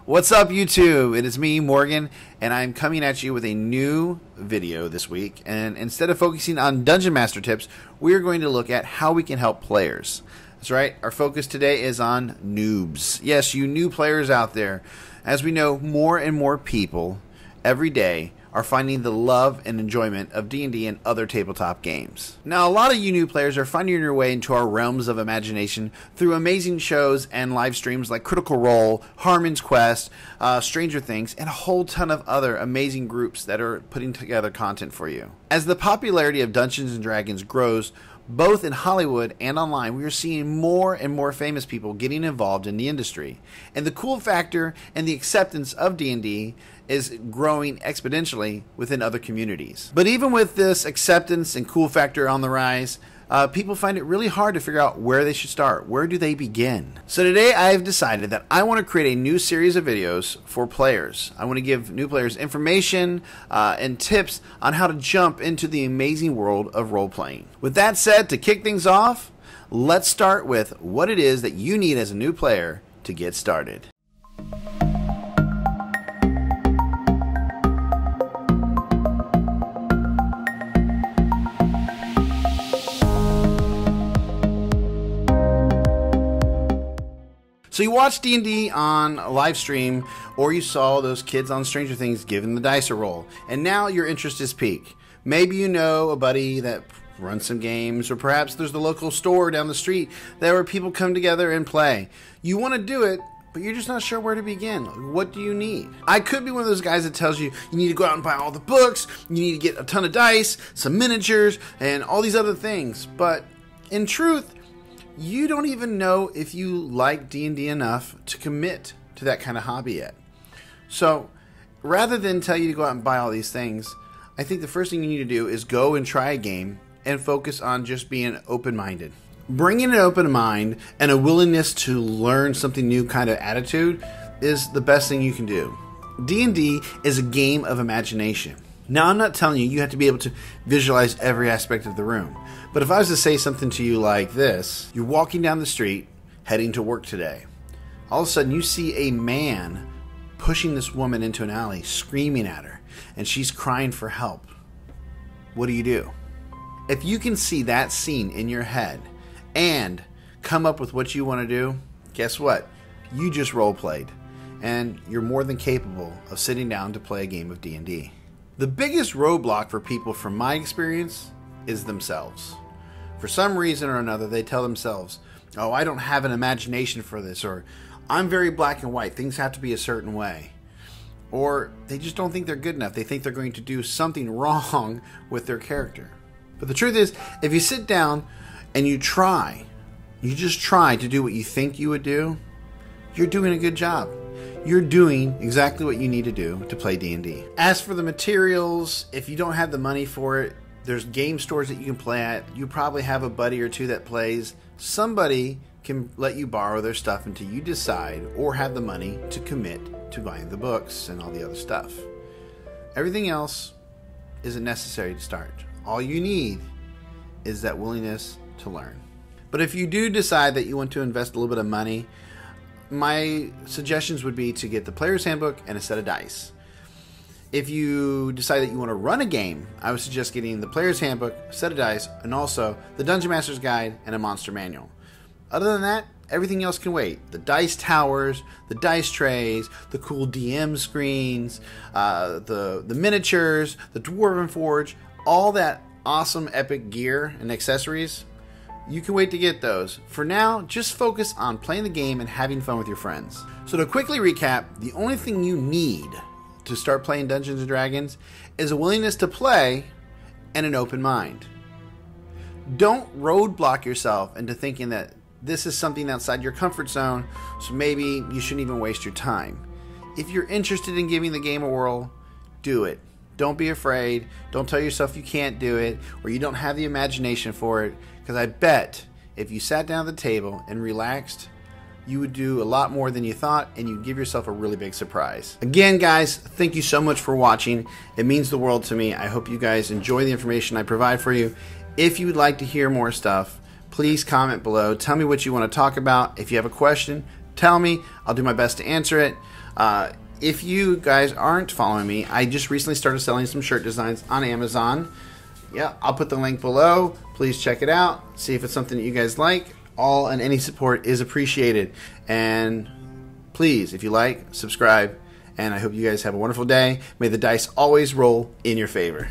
What's up, YouTube? It is me, Morgan, and I'm coming at you with a new video this week. And instead of focusing on Dungeon Master tips, we're going to look at how we can help players. That's right, our focus today is on noobs. Yes, you new players out there. As we know, more and more people every day are finding the love and enjoyment of D&D and other tabletop games. Now, a lot of you new players are finding your way into our realms of imagination through amazing shows and live streams like Critical Role, Harmon's Quest, Stranger Things, and a whole ton of other amazing groups that are putting together content for you. As the popularity of Dungeons & Dragons grows, both in Hollywood and online, we are seeing more and more famous people getting involved in the industry. And the cool factor and the acceptance of D&D is growing exponentially within other communities. But even with this acceptance and cool factor on the rise, people find it really hard to figure out where they should start. Where do they begin? So today I've decided that I want to create a new series of videos for players. I want to give new players information and tips on how to jump into the amazing world of role-playing. With that said, to kick things off, let's start with what it is that you need as a new player to get started. So you watched D&D on a live stream, or you saw those kids on Stranger Things giving the dice a roll, and now your interest is piqued. Maybe you know a buddy that runs some games, or perhaps there's the local store down the street where people come together and play. You want to do it, but you're just not sure where to begin. What do you need? I could be one of those guys that tells you you need to go out and buy all the books, you need to get a ton of dice, some miniatures, and all these other things. But in truth, you don't even know if you like D&D enough to commit to that kind of hobby yet. So rather than tell you to go out and buy all these things, I think the first thing you need to do is go and try a game and focus on just being open-minded. Bringing an open mind and a willingness to learn something new kind of attitude is the best thing you can do. D&D is a game of imagination. Now, I'm not telling you have to be able to visualize every aspect of the room. But if I was to say something to you like this, you're walking down the street, heading to work today. All of a sudden, you see a man pushing this woman into an alley, screaming at her, and she's crying for help. What do? If you can see that scene in your head and come up with what you want to do, guess what? You just role-played, and you're more than capable of sitting down to play a game of D&D. The biggest roadblock for people, from my experience, is themselves. For some reason or another, they tell themselves, oh, I don't have an imagination for this, or I'm very black and white, things have to be a certain way. Or they just don't think they're good enough. They think they're going to do something wrong with their character. But the truth is, if you sit down and you just try to do what you think you would do, you're doing a good job. You're doing exactly what you need to do to play D&D. As for the materials, if you don't have the money for it, there's game stores that you can play at. You probably have a buddy or two that plays. Somebody can let you borrow their stuff until you decide or have the money to commit to buying the books and all the other stuff. Everything else isn't necessary to start. All you need is that willingness to learn. But if you do decide that you want to invest a little bit of money, my suggestions would be to get the player's handbook and a set of dice. If you decide that you want to run a game, I would suggest getting the player's handbook, a set of dice, and also the Dungeon Master's Guide and a monster manual. Other than that, everything else can wait. The dice towers, the dice trays, the cool DM screens, the miniatures, the Dwarven Forge, all that awesome epic gear and accessories, you can wait to get those. For now, just focus on playing the game and having fun with your friends. So to quickly recap, the only thing you need to start playing Dungeons & Dragons is a willingness to play and an open mind. Don't roadblock yourself into thinking that this is something outside your comfort zone, so maybe you shouldn't even waste your time. If you're interested in giving the game a whirl, do it. Don't be afraid. Don't tell yourself you can't do it or you don't have the imagination for it, because I bet if you sat down at the table and relaxed, you would do a lot more than you thought, and you'd give yourself a really big surprise. Again, guys, thank you so much for watching. It means the world to me. I hope you guys enjoy the information I provide for you. If you would like to hear more stuff, please comment below. Tell me what you want to talk about. If you have a question, tell me. I'll do my best to answer it. If you guys aren't following me, I just recently started selling some shirt designs on Amazon. Yeah, I'll put the link below. Please check it out. See if it's something that you guys like. All and any support is appreciated. And please, if you like, subscribe. And I hope you guys have a wonderful day. May the dice always roll in your favor.